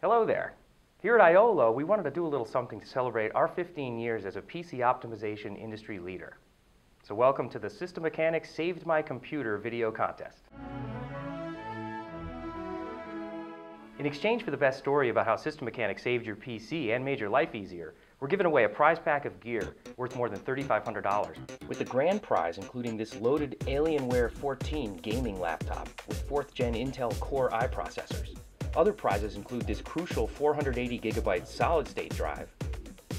Hello there. Here at IOLO, we wanted to do a little something to celebrate our 15 years as a PC optimization industry leader. So welcome to the System Mechanics Saved My Computer video contest. In exchange for the best story about how System Mechanics saved your PC and made your life easier, we're giving away a prize pack of gear worth more than $3,500. With the grand prize including this loaded Alienware 14 gaming laptop with 4th gen Intel Core i processors. Other prizes include this crucial 480 gigabyte solid-state drive,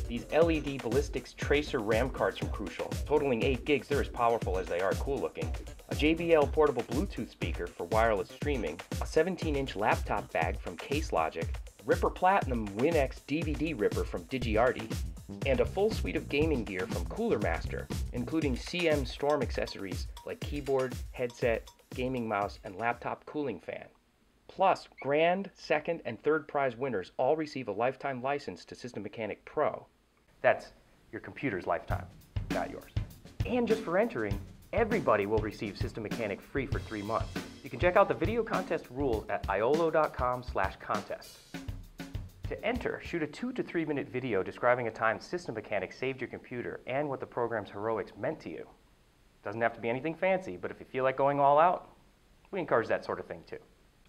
these LED ballistics tracer RAM cards from Crucial, totaling 8 gigs, they're as powerful as they are cool looking, a JBL portable Bluetooth speaker for wireless streaming, a 17-inch laptop bag from Case Logic, Ripper Platinum WinX DVD ripper from DigiArty, and a full suite of gaming gear from Cooler Master, including CM Storm accessories like keyboard, headset, gaming mouse, and laptop cooling fan. Plus, grand, second, and third prize winners all receive a lifetime license to System Mechanic Pro. That's your computer's lifetime, not yours. And just for entering, everybody will receive System Mechanic free for 3 months. You can check out the video contest rules at iolo.com/contest. To enter, shoot a 2 to 3 minute video describing a time System Mechanic saved your computer and what the program's heroics meant to you. Doesn't have to be anything fancy, but if you feel like going all out, we encourage that sort of thing too.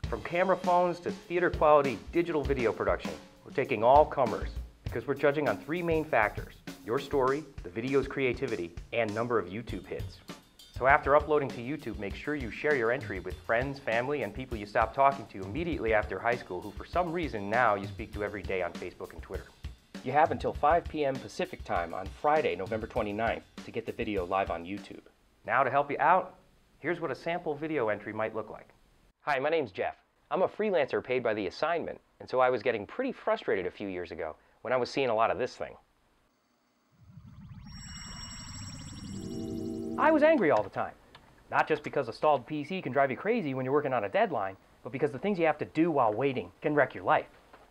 From camera phones to theater quality digital video production, we're taking all comers because we're judging on 3 main factors: your story, the video's creativity, and number of YouTube hits. So after uploading to YouTube, make sure you share your entry with friends, family, and people you stopped talking to immediately after high school who for some reason now you speak to every day on Facebook and Twitter. You have until 5 p.m. Pacific time on Friday, November 29th to get the video live on YouTube. Now to help you out, here's what a sample video entry might look like. Hi, my name's Jeff. I'm a freelancer paid by the assignment, and so I was getting pretty frustrated a few years ago when I was seeing a lot of this thing. I was angry all the time. Not just because a stalled PC can drive you crazy when you're working on a deadline, but because the things you have to do while waiting can wreck your life.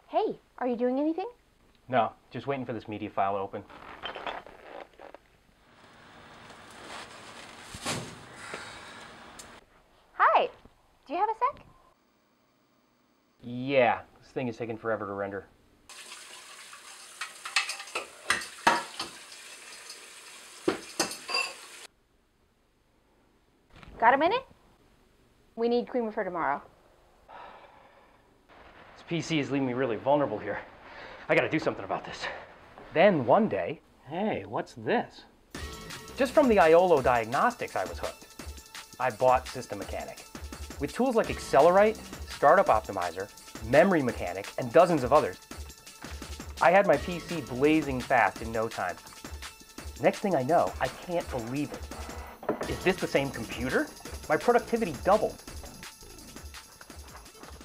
Hey, are you doing anything? No, just waiting for this media file to open. Hi, do you have a sec? Yeah, this thing is taking forever to render. Got a minute? We need creamer for tomorrow. This PC is leaving me really vulnerable here. I gotta do something about this. Then one day, hey, what's this? Just from the IOLO diagnostics I was hooked. I bought System Mechanic. With tools like Accelerite, Startup Optimizer, Memory Mechanic, and dozens of others, I had my PC blazing fast in no time. Next thing I know, I can't believe it. Is this the same computer? My productivity doubled.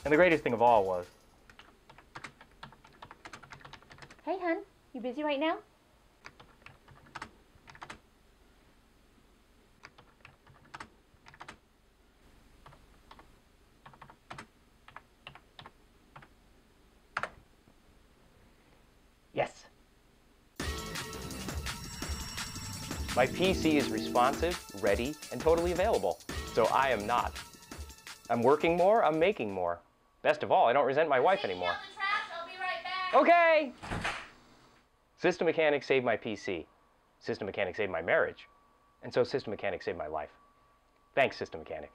And the greatest thing of all was, Hey, hun, you busy right now? yes. My PC is responsive, ready, and totally available. So I am not. I'm working more, I'm making more. Best of all, I don't resent my wife anymore. Out the trash, I'll be right back. Okay! System Mechanics saved my PC. System Mechanics saved my marriage. And so System Mechanics saved my life. Thanks, System Mechanic.